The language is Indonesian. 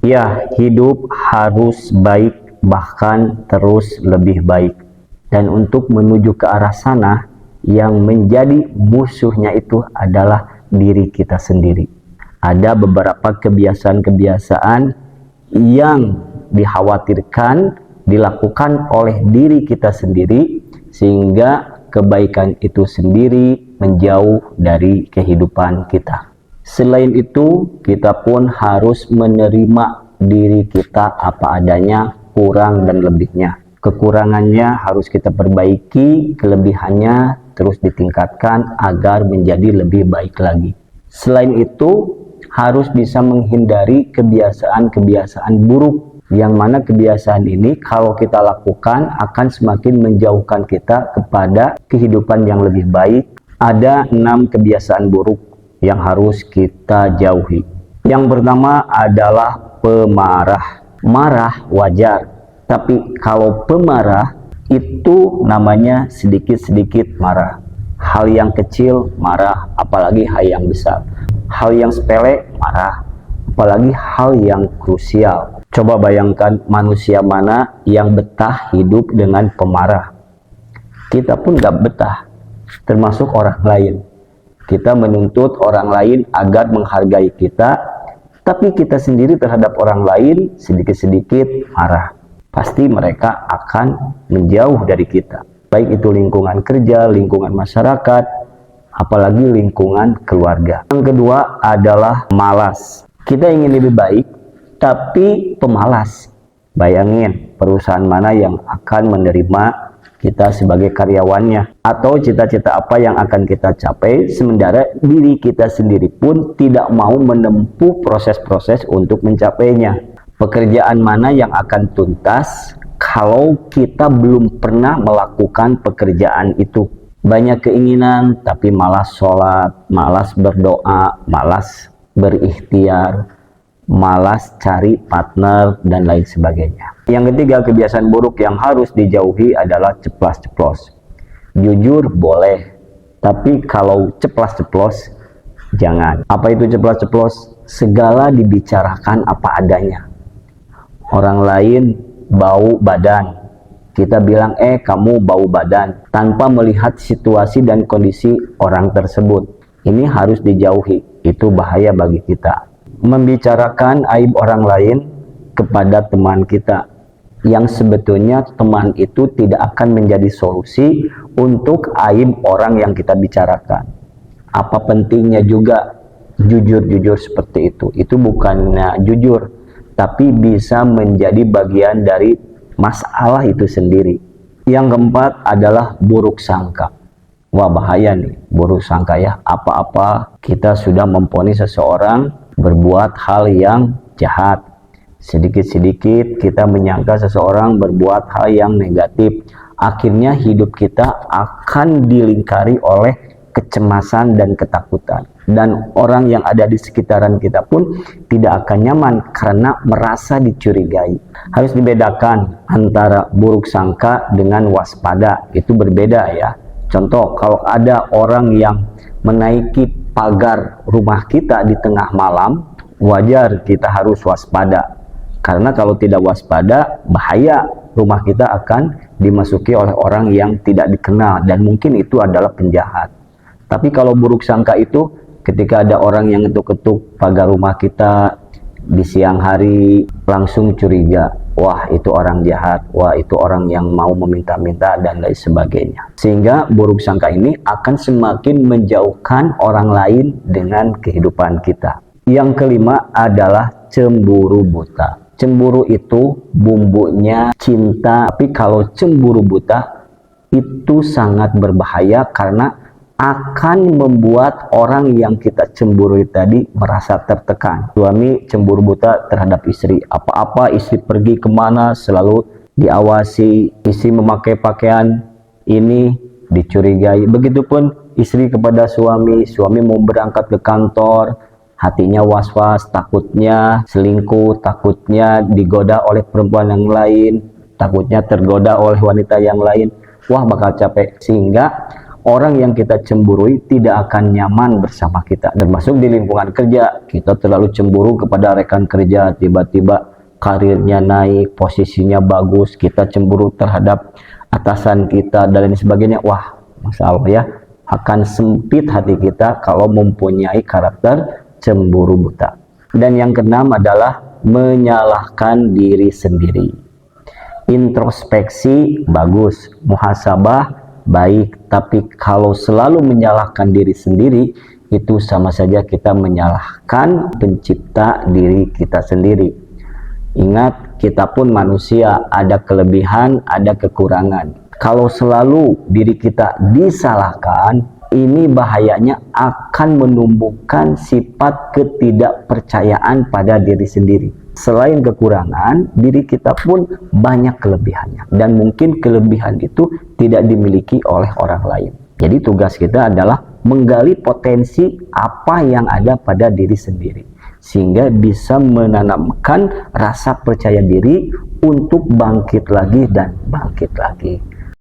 Ya, hidup harus baik, bahkan terus lebih baik. Dan untuk menuju ke arah sana, yang menjadi musuhnya itu adalah diri kita sendiri. Ada beberapa kebiasaan-kebiasaan yang dikhawatirkan dilakukan oleh diri kita sendiri, sehingga kebaikan itu sendiri menjauh dari kehidupan kita. Selain itu, kita pun harus menerima diri kita apa adanya, kurang dan lebihnya. Kekurangannya harus kita perbaiki, kelebihannya terus ditingkatkan agar menjadi lebih baik lagi. Selain itu, harus bisa menghindari kebiasaan-kebiasaan buruk, yang mana kebiasaan ini kalau kita lakukan akan semakin menjauhkan kita kepada kehidupan yang lebih baik. Ada 6 kebiasaan buruk yang harus kita jauhi. Yang pertama adalah pemarah. Marah wajar, tapi kalau pemarah itu namanya sedikit-sedikit marah. Hal yang kecil marah, apalagi hal yang besar. Hal yang sepele marah, apalagi hal yang krusial. Coba bayangkan manusia mana yang betah hidup dengan pemarah. Kita pun gak betah, termasuk orang lain. Kita menuntut orang lain agar menghargai kita, tapi kita sendiri terhadap orang lain sedikit-sedikit marah. Pasti mereka akan menjauh dari kita. Baik itu lingkungan kerja, lingkungan masyarakat, apalagi lingkungan keluarga. Yang kedua adalah malas. Kita ingin lebih baik, tapi pemalas. Bayangin perusahaan mana yang akan menerima kita sebagai karyawannya, atau cita-cita apa yang akan kita capai, sementara diri kita sendiri pun tidak mau menempuh proses-proses untuk mencapainya. Pekerjaan mana yang akan tuntas kalau kita belum pernah melakukan pekerjaan itu? Banyak keinginan tapi malas sholat, malas berdoa, malas berikhtiar, malas cari partner, dan lain sebagainya. Yang ketiga, kebiasaan buruk yang harus dijauhi adalah ceplas-ceplos. Jujur boleh, tapi kalau ceplas-ceplos jangan. Apa itu ceplas-ceplos? Segala dibicarakan apa adanya. Orang lain bau badan, kita bilang kamu bau badan, tanpa melihat situasi dan kondisi orang tersebut. Ini harus dijauhi, itu bahaya bagi kita. Membicarakan aib orang lain kepada teman kita, yang sebetulnya teman itu tidak akan menjadi solusi untuk aib orang yang kita bicarakan. Apa pentingnya juga jujur-jujur seperti itu? Itu bukannya jujur, tapi bisa menjadi bagian dari masalah itu sendiri. Yang keempat adalah buruk sangka. Wah, bahaya nih buruk sangka ya. Apa-apa kita sudah memvonis seseorang berbuat hal yang jahat. Sedikit-sedikit kita menyangka seseorang berbuat hal yang negatif. Akhirnya hidup kita akan dilingkari oleh kecemasan dan ketakutan. Dan orang yang ada di sekitaran kita pun tidak akan nyaman karena merasa dicurigai. Harus dibedakan antara buruk sangka dengan waspada. Itu berbeda ya. Contoh, kalau ada orang yang menaiki pagar rumah kita di tengah malam, wajar kita harus waspada. Karena kalau tidak waspada, bahaya, rumah kita akan dimasuki oleh orang yang tidak dikenal, dan mungkin itu adalah penjahat. Tapi kalau buruk sangka itu, ketika ada orang yang ketuk-ketuk pagar rumah kita di siang hari, langsung curiga, wah itu orang jahat, wah itu orang yang mau meminta-minta, dan lain sebagainya. Sehingga buruk sangka ini akan semakin menjauhkan orang lain dengan kehidupan kita. Yang kelima adalah cemburu buta. Cemburu itu bumbunya cinta, tapi kalau cemburu buta itu sangat berbahaya karena akan membuat orang yang kita cemburu tadi merasa tertekan. Suami cemburu buta terhadap istri, apa-apa istri pergi kemana selalu diawasi, istri memakai pakaian ini dicurigai. Begitupun istri kepada suami, suami mau berangkat ke kantor, hatinya was-was, takutnya selingkuh, takutnya digoda oleh perempuan yang lain, takutnya tergoda oleh wanita yang lain. Wah, bakal capek. Sehingga Orang yang kita cemburui tidak akan nyaman bersama kita. Termasuk di lingkungan kerja, kita terlalu cemburu kepada rekan kerja, tiba-tiba karirnya naik, posisinya bagus, kita cemburu terhadap atasan kita dan lain sebagainya. Wah, Masya Allah ya, akan sempit hati kita kalau mempunyai karakter cemburu buta. Dan yang keenam adalah menyalahkan diri sendiri. Introspeksi bagus, muhasabah baik, tapi kalau selalu menyalahkan diri sendiri, itu sama saja kita menyalahkan pencipta diri kita sendiri. Ingat, kita pun manusia, ada kelebihan, ada kekurangan. Kalau selalu diri kita disalahkan, ini bahayanya akan menumbuhkan sifat ketidakpercayaan pada diri sendiri. Selain kekurangan, diri kita pun banyak kelebihannya. Dan mungkin kelebihan itu tidak dimiliki oleh orang lain. Jadi tugas kita adalah menggali potensi apa yang ada pada diri sendiri. Sehingga bisa menanamkan rasa percaya diri untuk bangkit lagi dan bangkit lagi.